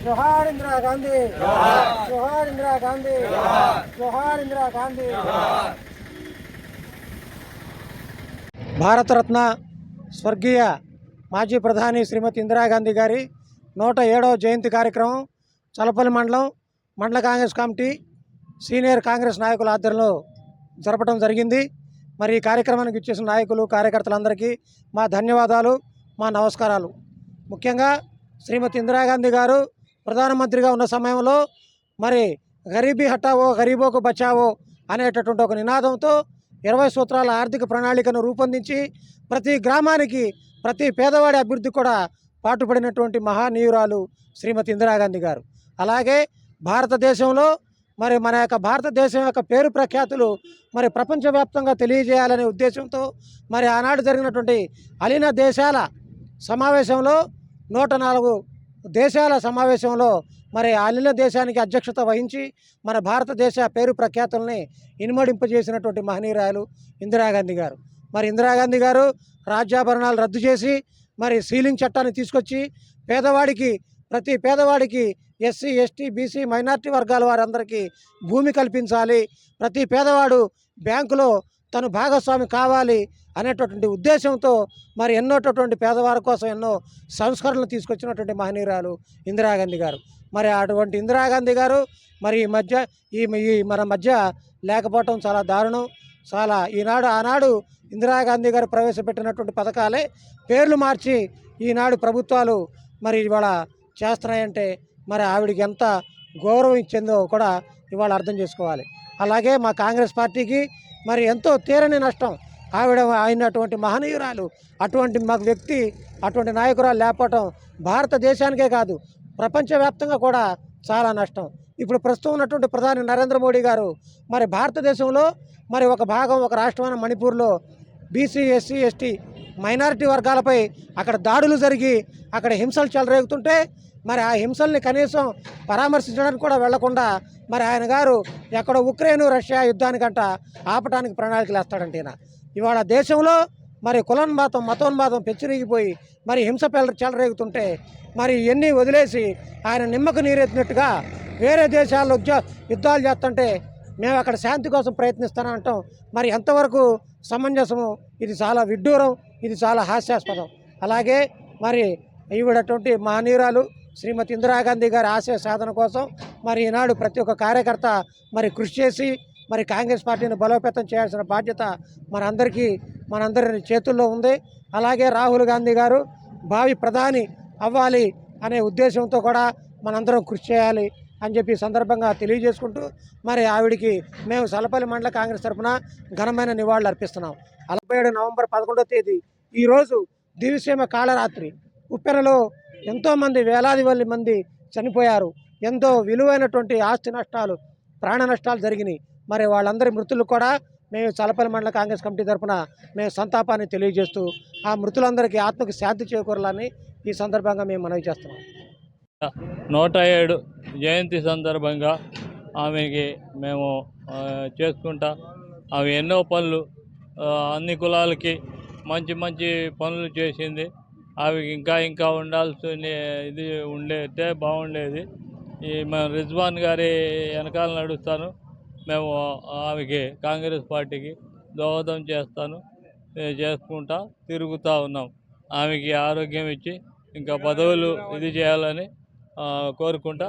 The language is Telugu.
जोहार इंदिरा गांधी, जोहार इंदिरा गांधी, जोहार इंदिरा गांधी। భారతరత్న స్వర్గీయ మాజీ ప్రధాని శ్రీమతి ఇందిరాగాంధీ గారి 107వ జయంతి కార్యక్రమం చలపల్లి మండల కాంగ్రెస్ కమిటీ సీనియర్ కాంగ్రెస్ నాయకుల ఆధ్వర్యంలో జరపడం జరిగింది. మరి ఈ కార్యక్రమానికి ఇచ్చేసిన నాయకులు కార్యకర్తలందరికీ మా ధన్యవాదాలు, మా నమస్కారాలు. ముఖ్యంగా శ్రీమతి ఇందిరాగాంధీ గారు ప్రధానమంత్రిగా ఉన్న సమయంలో మరి గరీబీ హటావో గరీబోకు బచావో అనేటటువంటి ఒక నినాదంతో 20 సూత్రాల ఆర్థిక ప్రణాళికను రూపొందించి ప్రతి గ్రామానికి ప్రతి పేదవాడి అభివృద్ధి కూడా పాటుపడినటువంటి మహానీయురాలు శ్రీమతి ఇందిరాగాంధీ గారు. అలాగే భారతదేశంలో మరి మన యొక్క భారతదేశం యొక్క పేరు ప్రఖ్యాతులు మరి ప్రపంచవ్యాప్తంగా తెలియజేయాలనే ఉద్దేశంతో మరి ఆనాడు జరిగినటువంటి అలీన దేశాల సమావేశంలో 104 దేశాల సమావేశంలో మరి అలీన దేశానికి అధ్యక్షత వహించి మన భారతదేశ పేరు ప్రఖ్యాతుల్ని ఇనుమడింపజేసినటువంటి మహనీయురాలు ఇందిరాగాంధీ గారు. మరి ఇందిరాగాంధీ గారు రాజ్యాభరణాలు రద్దు చేసి మరి సీలింగ్ చట్టాన్ని తీసుకొచ్చి ప్రతి పేదవాడికి ఎస్సీ ఎస్టీ బీసీ మైనార్టీ వర్గాల వారందరికీ భూమి కల్పించాలి, ప్రతి పేదవాడు బ్యాంకులో తను భాగస్వామి కావాలి అనేటటువంటి ఉద్దేశంతో మరి ఎన్నోటటువంటి పేదవారి కోసం ఎన్నో సంస్కరణలు తీసుకొచ్చినటువంటి మహనీయురాలు ఇందిరాగాంధీ గారు. మరి అటువంటి ఇందిరాగాంధీ గారు మరి మన మధ్య లేకపోవటం చాలా దారుణం. చాలా ఆనాడు ఇందిరాగాంధీ గారు ప్రవేశపెట్టినటువంటి పథకాలే పేర్లు మార్చి ఈనాడు ప్రభుత్వాలు మరి ఇవాళ చేస్తున్నాయంటే మరి ఆవిడికి ఎంత గౌరవం ఇచ్చిందో కూడా ఇవాళ అర్థం చేసుకోవాలి. అలాగే మా కాంగ్రెస్ పార్టీకి మరి ఎంతో తీరని నష్టం. అయినటువంటి మహనీయురాలు, అటువంటి మాకు వ్యక్తి, అటువంటి నాయకురాలు లేకపోవటం భారతదేశానికే కాదు ప్రపంచవ్యాప్తంగా కూడా చాలా నష్టం. ఇప్పుడు ప్రస్తుతం ఉన్నటువంటి ప్రధాని నరేంద్ర మోడీ గారు మరి భారతదేశంలో మరి ఒక రాష్ట్రమైన మణిపూర్లో బీసీ ఎస్సీ ఎస్టీ మైనారిటీ వర్గాలపై అక్కడ దాడులు జరిగి అక్కడ హింసలు చెలరేగుతుంటే మరి ఆ హింసల్ని కనీసం పరామర్శించడానికి కూడా వెళ్లకుండా మరి ఆయన గారు ఎక్కడో ఉక్రెయిన్ రష్యా యుద్ధానికంట ఆపటానికి ప్రణాళికలు వేస్తాడంటే ఇవాళ దేశంలో మరి మతోన్మాదం పెచ్చిరిగిపోయి మరి హింస చెలరేగుతుంటే మరి ఇవన్నీ వదిలేసి ఆయన నిమ్మకు నీరెత్తినట్టుగా వేరే దేశాల్లో యుద్ధాలు చేస్తుంటే మేము అక్కడ శాంతి కోసం ప్రయత్నిస్తానంటాం. మరి ఎంతవరకు సమంజసము? ఇది చాలా విడ్డూరం, ఇది చాలా హాస్యాస్పదం. అలాగే మరి ఈవిడటువంటి మహనీయురాలు శ్రీమతి ఇందిరాగాంధీ గారి ఆశయ సాధన కోసం మరి ఈనాడు ప్రతి ఒక్క కార్యకర్త మరి కృషి చేసి మరి కాంగ్రెస్ పార్టీని బలోపేతం చేయాల్సిన బాధ్యత మనందరి చేతుల్లో ఉంది. అలాగే రాహుల్ గాంధీ గారు భావి ప్రధాని అవ్వాలి అనే ఉద్దేశంతో కూడా మనందరం కృషి చేయాలి అని చెప్పి సందర్భంగా తెలియజేసుకుంటూ మరి ఆవిడికి మేము సలపల్లి మండల కాంగ్రెస్ తరఫున ఘనమైన నివాళులు అర్పిస్తున్నాం. 27 నవంబర్ 11వ తేదీ ఈరోజు దివిసీమ కాళరాత్రి. ఉప్పెనలో ఎంతోమంది వేలాది మంది చనిపోయారు. ఎంతో విలువైనటువంటి ఆస్తి నష్టాలు, ప్రాణ నష్టాలు జరిగినాయి. మరి వాళ్ళందరి మృతులు కూడా మేము చలపల్లి మండల కాంగ్రెస్ కమిటీ తరఫున మేము సంతాపాన్ని తెలియజేస్తూ ఆ మృతులందరికీ ఆత్మకి శాంతి చేకూరాలని ఈ సందర్భంగా మేము మనవి చేస్తున్నాం. 107 జయంతి సందర్భంగా ఆమెకి మేము చేసుకుంటా ఆమె ఎన్నో పనులు అన్ని కులాలకి మంచి పనులు చేసింది. ఆమెకి ఇంకా ఉండాల్సిన ఇది ఉండేదే బాగుండేది. మన రిజ్వాన్ గారి వెనకాల నడుస్తాను. మేము ఆమెకి కాంగ్రెస్ పార్టీకి దోహదం చేసుకుంటా తిరుగుతూ ఉన్నాం. ఆమెకి ఆరోగ్యం ఇచ్చి ఇంకా పదవులు ఇది చేయాలని కోరుకుంటా